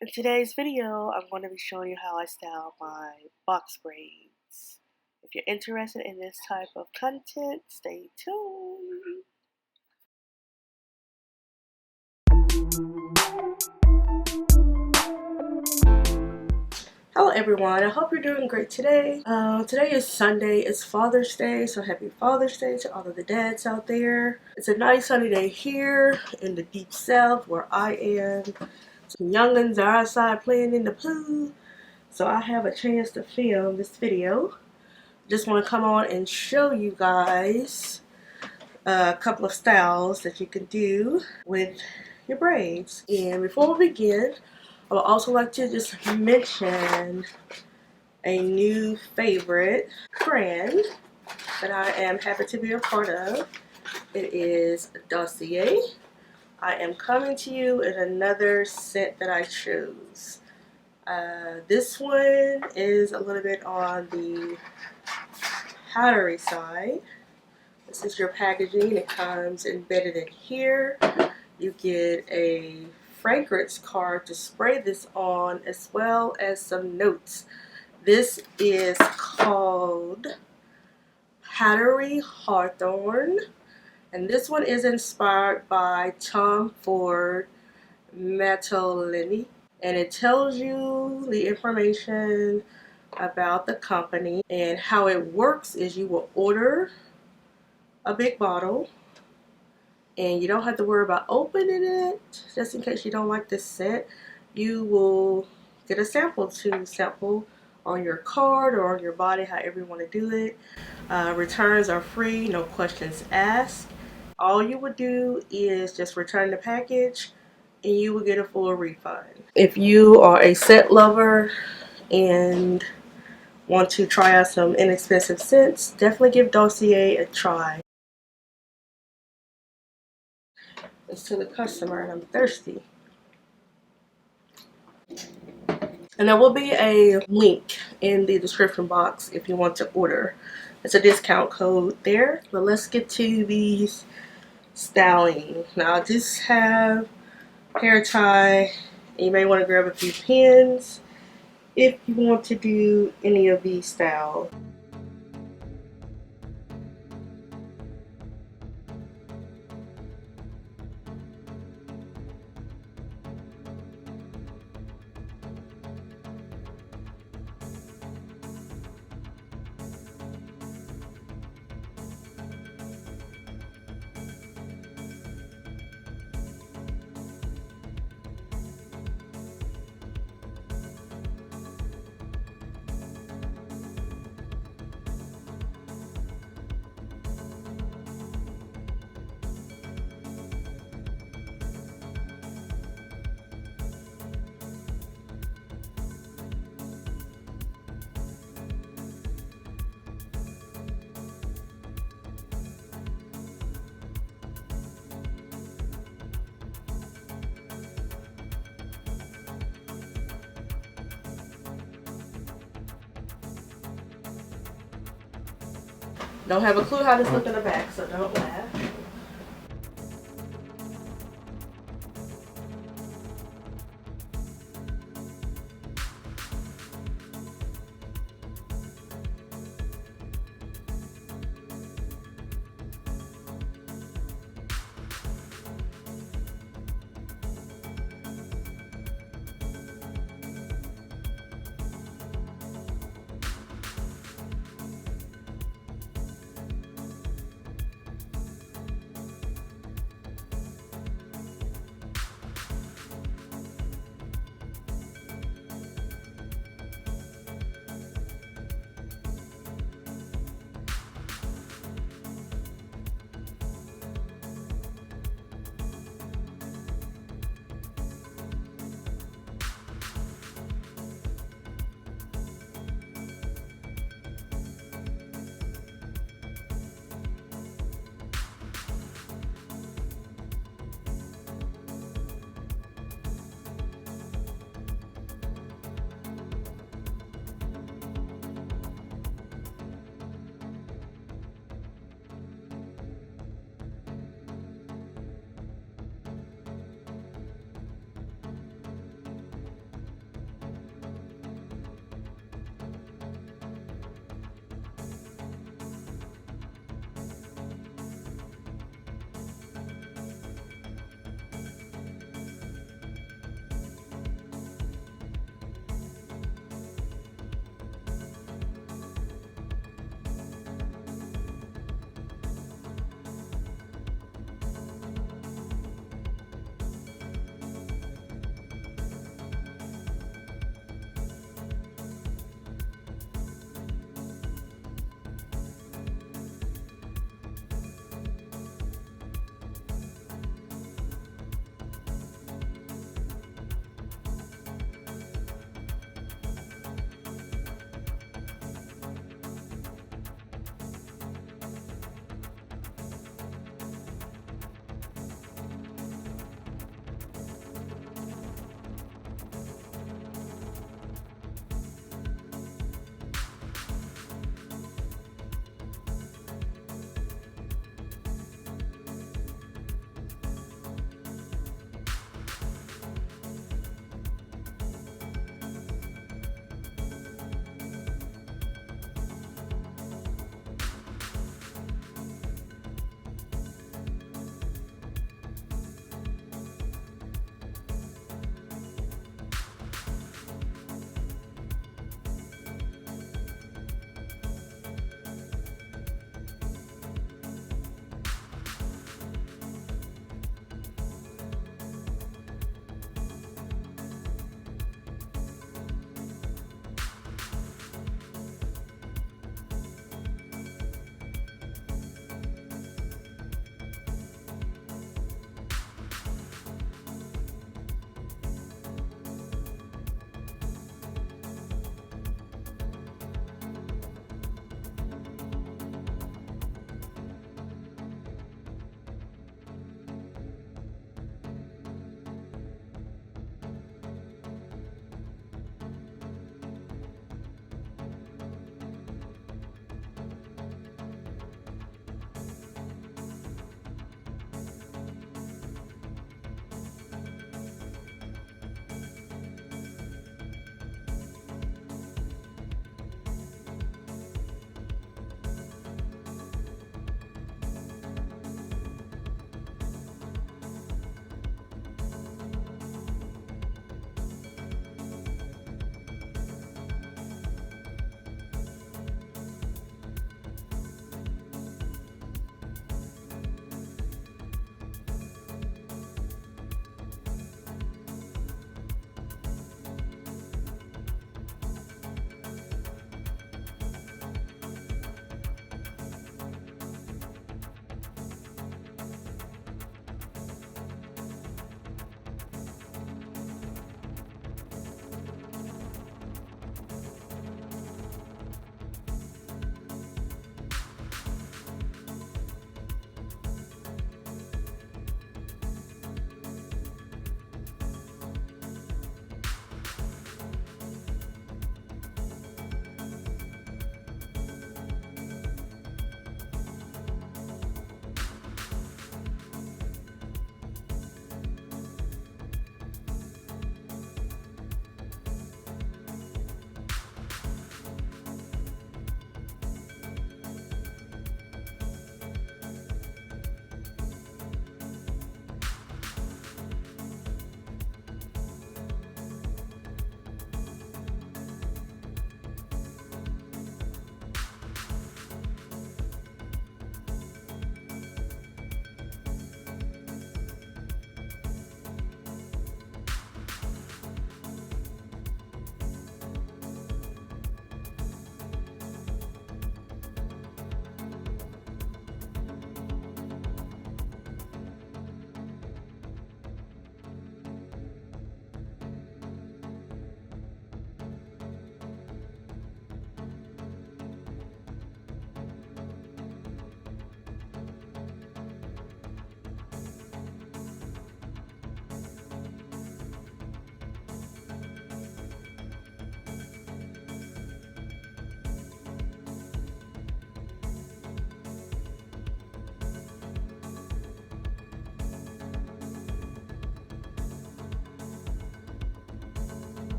In today's video, I'm going to be showing you how I style my box braids. If you're interested in this type of content, stay tuned. Hello everyone, I hope you're doing great today. Today is Sunday, it's Father's Day, so happy Father's Day to all of the dads out there. It's a nice sunny day here in the deep south where I am. Some youngins are outside playing in the pool, so I have a chance to film this video. Just want to come on and show you guys a couple of styles that you can do with your braids. And before we begin, I would also like to just mention a new favorite brand that I am happy to be a part of. It is Dossier. I am coming to you in another scent that I chose. This one is a little bit on the powdery side. This is your packaging. It comes embedded in here. You get a fragrance card to spray this on, as well as some notes. This is called Powdery Hawthorn, and this one is inspired by Tom Ford Matolini, and it tells you the information about the company. And how it works is you will order a big bottle, and you don't have to worry about opening it. Just in case you don't like this scent, you will get a sample to sample on your card or on your body, however you want to do it. Returns are free, no questions asked. All you would do is just return the package and you will get a full refund. If you are a scent lover and want to try out some inexpensive scents, definitely give Dossier a try. It's to the customer and I'm thirsty. And there will be a link in the description box if you want to order. It's a discount code there. But let's get to these styling. Now I just have hair tie. You may want to grab a few pins if you want to do any of these styles. Don't have a clue how this looks in the back, so don't laugh.